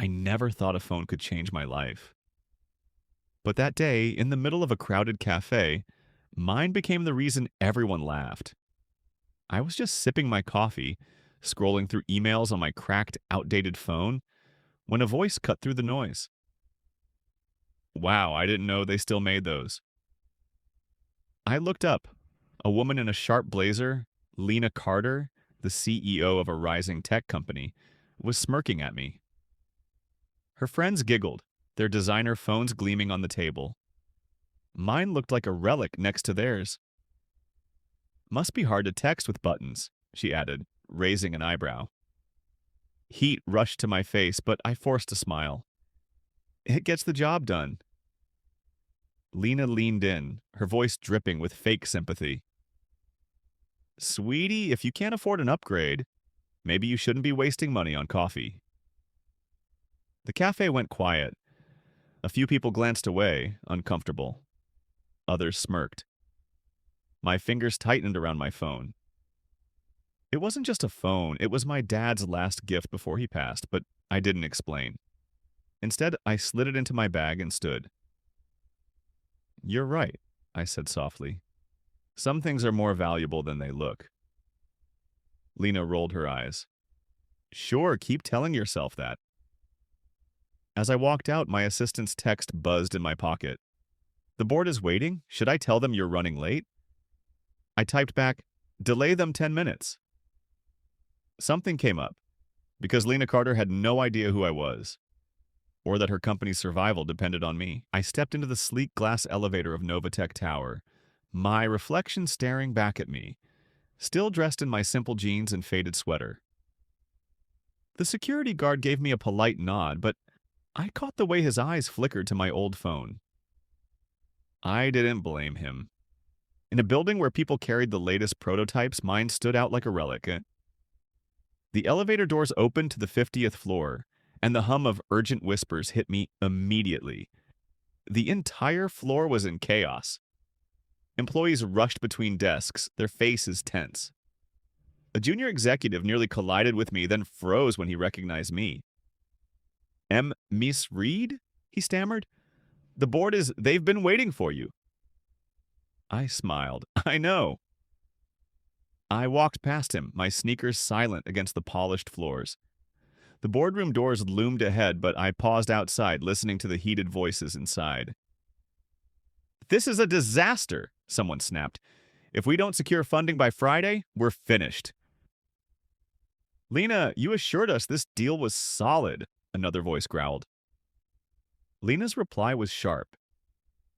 I never thought a phone could change my life. But that day, in the middle of a crowded cafe, mine became the reason everyone laughed. I was just sipping my coffee, scrolling through emails on my cracked, outdated phone, when a voice cut through the noise. Wow, I didn't know they still made those. I looked up. A woman in a sharp blazer, Lena Carter, the CEO of a rising tech company, was smirking at me. Her friends giggled, their designer phones gleaming on the table. Mine looked like a relic next to theirs. Must be hard to text with buttons, she added, raising an eyebrow. Heat rushed to my face, but I forced a smile. It gets the job done. Lena leaned in, her voice dripping with fake sympathy. Sweetie, if you can't afford an upgrade, maybe you shouldn't be wasting money on coffee. The cafe went quiet. A few people glanced away, uncomfortable. Others smirked. My fingers tightened around my phone. It wasn't just a phone, it was my dad's last gift before he passed, but I didn't explain. Instead, I slid it into my bag and stood. You're right, I said softly. Some things are more valuable than they look. Lena rolled her eyes. Sure, keep telling yourself that. As I walked out, my assistant's text buzzed in my pocket. The board is waiting. Should I tell them you're running late? I typed back, delay them 10 minutes. Something came up, because Lena Carter had no idea who I was, or that her company's survival depended on me. I stepped into the sleek glass elevator of Novatech Tower, my reflection staring back at me, still dressed in my simple jeans and faded sweater. The security guard gave me a polite nod, but I caught the way his eyes flickered to my old phone. I didn't blame him. In a building where people carried the latest prototypes, mine stood out like a relic. The elevator doors opened to the 50th floor, and the hum of urgent whispers hit me immediately. The entire floor was in chaos. Employees rushed between desks, their faces tense. A junior executive nearly collided with me, then froze when he recognized me. Miss Reed? He stammered. They've been waiting for you. I smiled. I know. I walked past him, my sneakers silent against the polished floors. The boardroom doors loomed ahead, but I paused outside, listening to the heated voices inside. This is a disaster, someone snapped. If we don't secure funding by Friday, we're finished. Lena, you assured us this deal was solid, another voice growled. Lena's reply was sharp.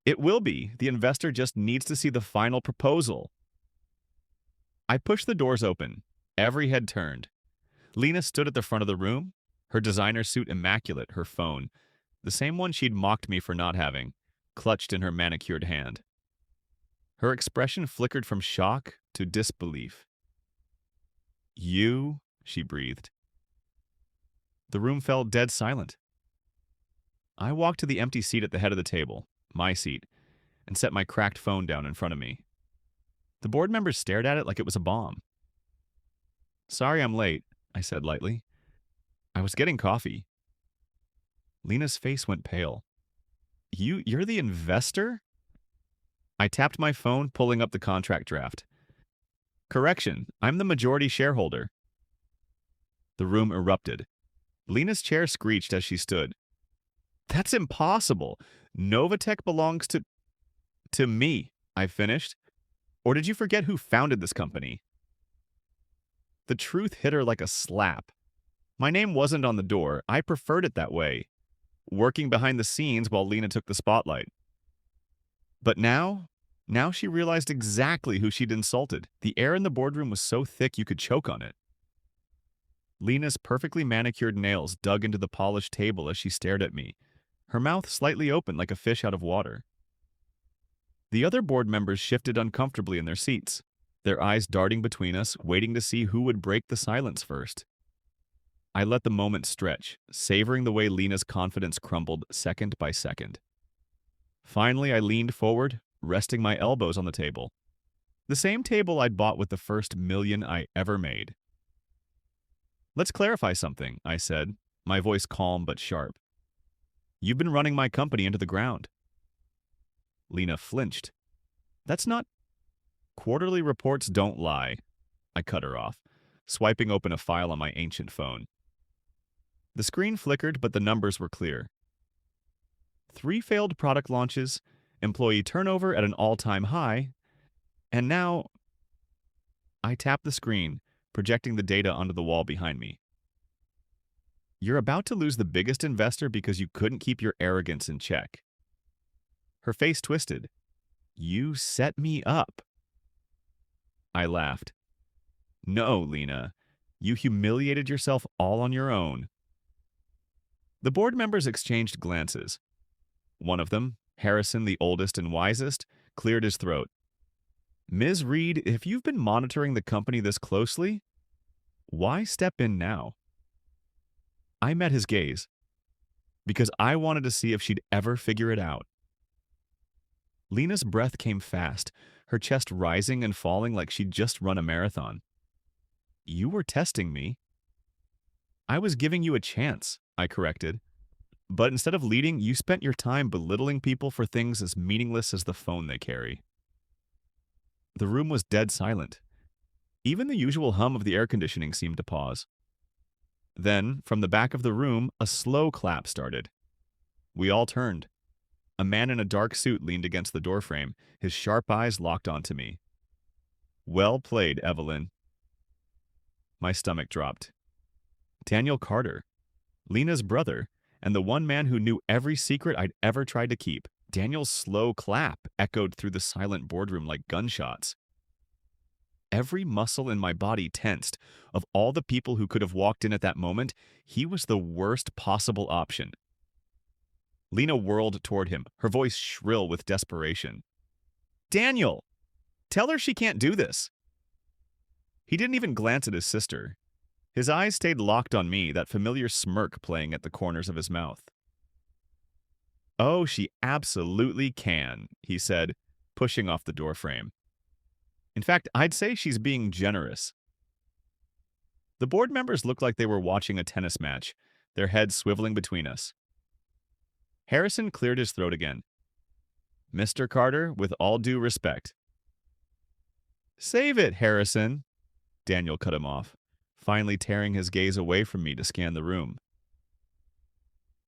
It will be. The investor just needs to see the final proposal. I pushed the doors open. Every head turned. Lena stood at the front of the room, her designer suit immaculate, her phone, the same one she'd mocked me for not having, clutched in her manicured hand. Her expression flickered from shock to disbelief. You, she breathed. The room fell dead silent. I walked to the empty seat at the head of the table, my seat, and set my cracked phone down in front of me. The board members stared at it like it was a bomb. Sorry I'm late, I said lightly. I was getting coffee. Lena's face went pale. You're the investor? I tapped my phone, pulling up the contract draft. Correction, I'm the majority shareholder. The room erupted. Lena's chair screeched as she stood. That's impossible. Novatech belongs to me, I finished. Or did you forget who founded this company? The truth hit her like a slap. My name wasn't on the door. I preferred it that way, working behind the scenes while Lena took the spotlight. But now she realized exactly who she'd insulted. The air in the boardroom was so thick you could choke on it. Lena's perfectly manicured nails dug into the polished table as she stared at me, her mouth slightly open like a fish out of water. The other board members shifted uncomfortably in their seats, their eyes darting between us, waiting to see who would break the silence first. I let the moment stretch, savoring the way Lena's confidence crumbled second by second. Finally, I leaned forward, resting my elbows on the table. The same table I'd bought with the first $1 million I ever made. Let's clarify something, I said, my voice calm but sharp. You've been running my company into the ground. Lena flinched. That's not... Quarterly reports don't lie. I cut her off, swiping open a file on my ancient phone. The screen flickered, but the numbers were clear. 3 failed product launches, employee turnover at an all-time high, and now... I tapped the screen, projecting the data onto the wall behind me. You're about to lose the biggest investor because you couldn't keep your arrogance in check. Her face twisted. You set me up. I laughed. No, Lena. You humiliated yourself all on your own. The board members exchanged glances. One of them, Harrison, the oldest and wisest, cleared his throat. Ms. Reed, if you've been monitoring the company this closely, why step in now? I met his gaze, because I wanted to see if she'd ever figure it out. Lena's breath came fast, her chest rising and falling like she'd just run a marathon. You were testing me. I was giving you a chance, I corrected. But instead of leading, you spent your time belittling people for things as meaningless as the phone they carry. The room was dead silent. Even the usual hum of the air conditioning seemed to pause. Then, from the back of the room, a slow clap started. We all turned. A man in a dark suit leaned against the doorframe, his sharp eyes locked onto me. Well played, Evelyn. My stomach dropped. Daniel Carter, Lena's brother, and the one man who knew every secret I'd ever tried to keep. Daniel's slow clap echoed through the silent boardroom like gunshots. Every muscle in my body tensed. Of all the people who could have walked in at that moment, he was the worst possible option. Lena whirled toward him, her voice shrill with desperation. Daniel! Tell her she can't do this! He didn't even glance at his sister. His eyes stayed locked on me, that familiar smirk playing at the corners of his mouth. Oh, she absolutely can, he said, pushing off the doorframe. In fact, I'd say she's being generous. The board members looked like they were watching a tennis match, their heads swiveling between us. Harrison cleared his throat again. Mr. Carter, with all due respect. Save it, Harrison, Daniel cut him off, finally tearing his gaze away from me to scan the room.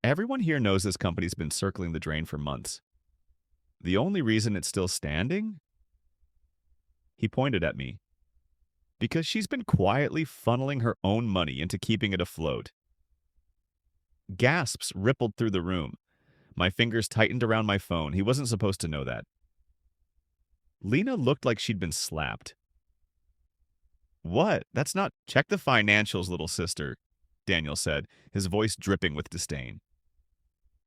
Everyone here knows this company's been circling the drain for months. The only reason it's still standing? He pointed at me. Because she's been quietly funneling her own money into keeping it afloat. Gasps rippled through the room. My fingers tightened around my phone. He wasn't supposed to know that. Lena looked like she'd been slapped. What? That's not... Check the financials, little sister, Daniel said, his voice dripping with disdain.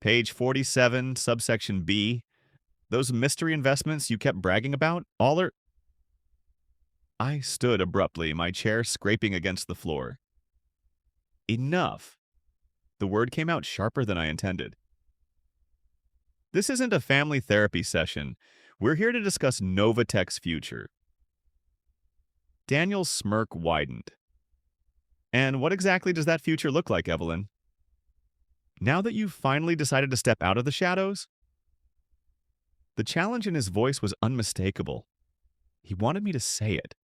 Page 47, subsection B. Those mystery investments you kept bragging about, all are... I stood abruptly, my chair scraping against the floor. Enough. The word came out sharper than I intended. This isn't a family therapy session. We're here to discuss Novatech's future. Daniel's smirk widened. And what exactly does that future look like, Evelyn? Now that you've finally decided to step out of the shadows? The challenge in his voice was unmistakable. He wanted me to say it,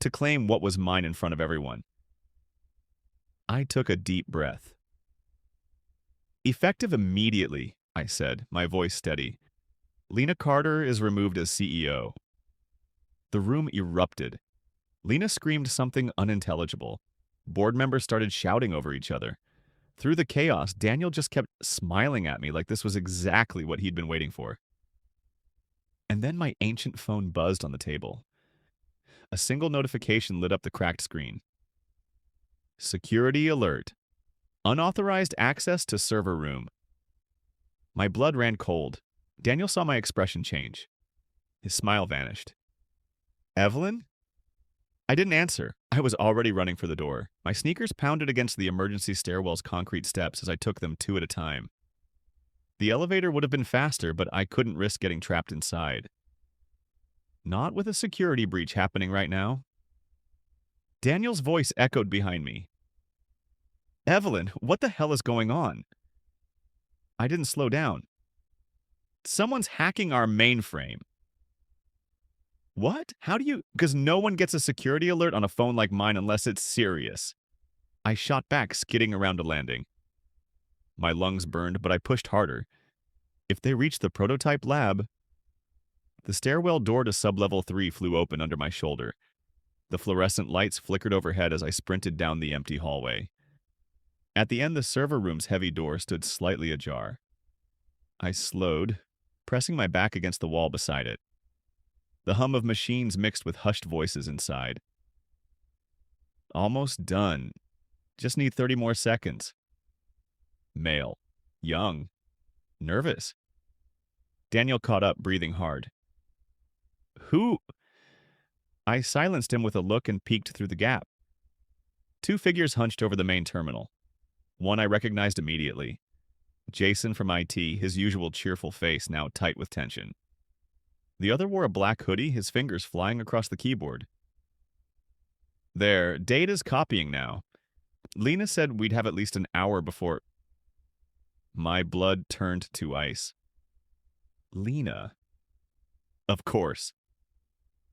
to claim what was mine in front of everyone. I took a deep breath. Effective immediately, I said, my voice steady. Lena Carter is removed as CEO. The room erupted. Lena screamed something unintelligible. Board members started shouting over each other. Through the chaos, Daniel just kept smiling at me like this was exactly what he'd been waiting for. And then my ancient phone buzzed on the table. A single notification lit up the cracked screen. Security alert. Unauthorized access to server room. My blood ran cold. Daniel saw my expression change. His smile vanished. Evelyn? I didn't answer. I was already running for the door. My sneakers pounded against the emergency stairwell's concrete steps as I took them 2 at a time. The elevator would have been faster, but I couldn't risk getting trapped inside. Not with a security breach happening right now. Daniel's voice echoed behind me. Evelyn, what the hell is going on? I didn't slow down. Someone's hacking our mainframe. What? How do you? Because no one gets a security alert on a phone like mine unless it's serious. I shot back, skidding around a landing. My lungs burned, but I pushed harder. If they reached the prototype lab, the stairwell door to sublevel 3 flew open under my shoulder. The fluorescent lights flickered overhead as I sprinted down the empty hallway. At the end, the server room's heavy door stood slightly ajar. I slowed, pressing my back against the wall beside it. The hum of machines mixed with hushed voices inside. Almost done. Just need 30 more seconds. Male. Young. Nervous. Daniel caught up, breathing hard. Who? I silenced him with a look and peeked through the gap. Two figures hunched over the main terminal. One I recognized immediately. Jason from IT, his usual cheerful face now tight with tension. The other wore a black hoodie, his fingers flying across the keyboard. There, data's copying now. Lena said we'd have at least an hour before... My blood turned to ice. Lena. Of course.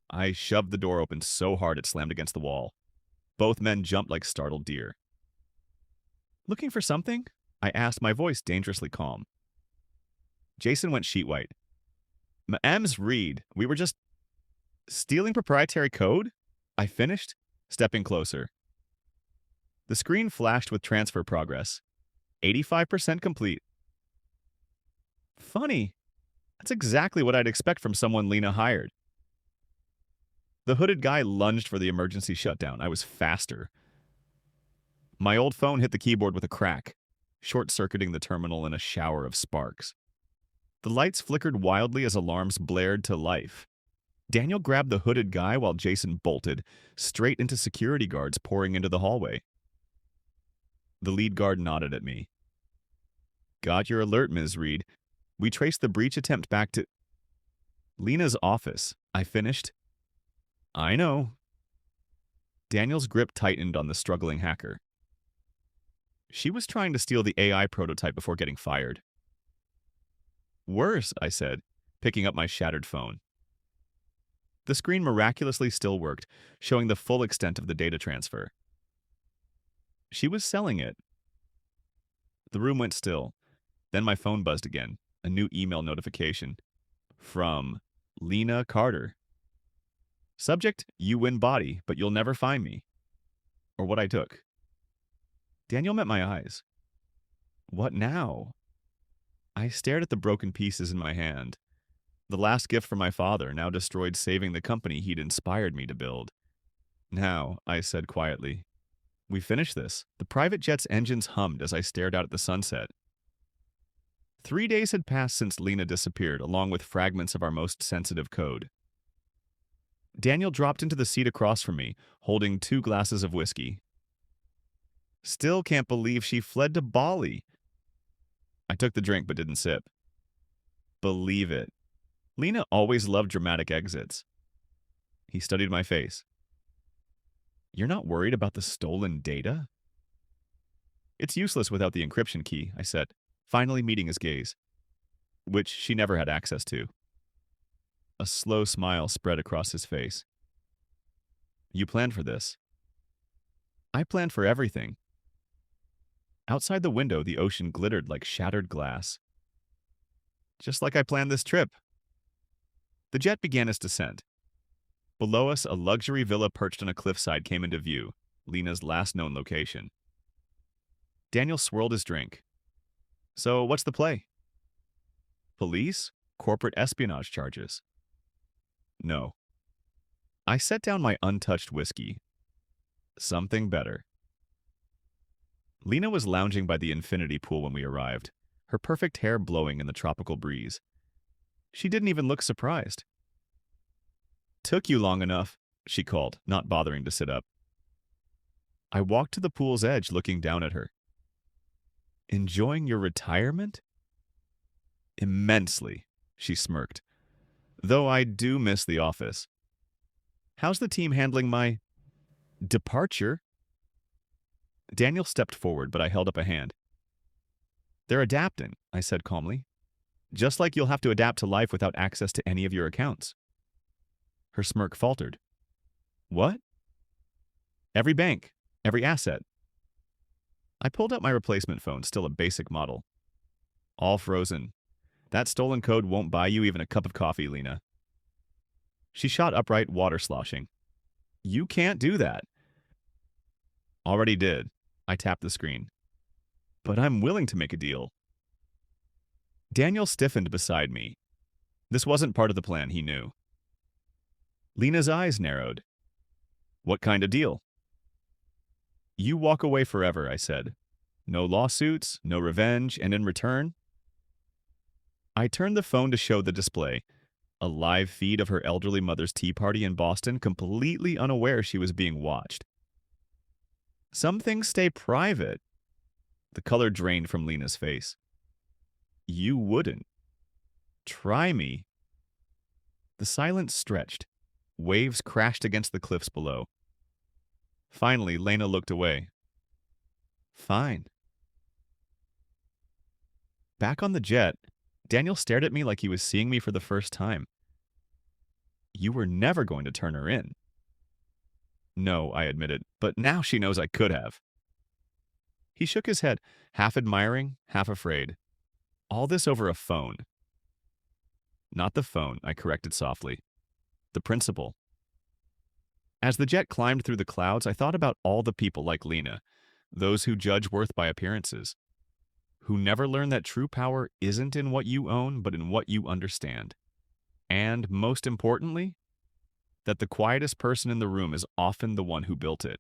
I shoved the door open so hard it slammed against the wall. Both men jumped like startled deer. Looking for something? I asked, my voice dangerously calm. Jason went sheet white. M's read. We were just stealing proprietary code? I finished, stepping closer. The screen flashed with transfer progress. 85% complete. Funny. That's exactly what I'd expect from someone Lena hired. The hooded guy lunged for the emergency shutdown. I was faster. My old phone hit the keyboard with a crack, short-circuiting the terminal in a shower of sparks. The lights flickered wildly as alarms blared to life. Daniel grabbed the hooded guy while Jason bolted, straight into security guards pouring into the hallway. The lead guard nodded at me. Got your alert, Ms. Reed. We traced the breach attempt back to Lena's office. I finished. I know. Daniel's grip tightened on the struggling hacker. She was trying to steal the AI prototype before getting fired. Worse, I said, picking up my shattered phone. The screen miraculously still worked, showing the full extent of the data transfer. She was selling it. The room went still. Then my phone buzzed again, a new email notification. From Lena Carter. Subject, you win body, but you'll never find me. Or what I took. Daniel met my eyes. What now? I stared at the broken pieces in my hand. The last gift from my father, now destroyed saving the company he'd inspired me to build. Now, I said quietly, we finished this. The private jet's engines hummed as I stared out at the sunset. 3 days had passed since Lena disappeared, along with fragments of our most sensitive code. Daniel dropped into the seat across from me, holding 2 glasses of whiskey. Still can't believe she fled to Bali. I took the drink but didn't sip. Believe it. Lena always loved dramatic exits. He studied my face. You're not worried about the stolen data? It's useless without the encryption key, I said, finally meeting his gaze, which she never had access to. A slow smile spread across his face. You planned for this. I planned for everything. Outside the window, the ocean glittered like shattered glass. Just like I planned this trip. The jet began its descent. Below us, a luxury villa perched on a cliffside came into view, Lena's last known location. Daniel swirled his drink. So, what's the play? Police? Corporate espionage charges? No. I set down my untouched whiskey. Something better. Lena was lounging by the infinity pool when we arrived, her perfect hair blowing in the tropical breeze. She didn't even look surprised. Took you long enough, she called, not bothering to sit up. I walked to the pool's edge, looking down at her. Enjoying your retirement? Immensely, she smirked. Though I do miss the office. How's the team handling my departure? Daniel stepped forward, but I held up a hand. They're adapting, I said calmly. Just like you'll have to adapt to life without access to any of your accounts. Her smirk faltered. What? Every bank, every asset. I pulled out my replacement phone, still a basic model. All frozen. That stolen code won't buy you even a cup of coffee, Lena. She shot upright, water sloshing. You can't do that. Already did. I tapped the screen. But I'm willing to make a deal. Daniel stiffened beside me. This wasn't part of the plan, he knew. Lena's eyes narrowed. What kind of deal? You walk away forever, I said. No lawsuits, no revenge, and in return? I turned the phone to show the display, a live feed of her elderly mother's tea party in Boston, completely unaware she was being watched. Some things stay private. The color drained from Lena's face. You wouldn't. Try me. The silence stretched. Waves crashed against the cliffs below. Finally, Lena looked away. Fine. Back on the jet, Daniel stared at me like he was seeing me for the first time. You were never going to turn her in. No, I admitted, but now she knows I could have. He shook his head, half admiring, half afraid. All this over a phone. Not the phone, I corrected softly. The principle. As the jet climbed through the clouds, I thought about all the people like Lena, those who judge worth by appearances, who never learn that true power isn't in what you own, but in what you understand. And, most importantly, that the quietest person in the room is often the one who built it.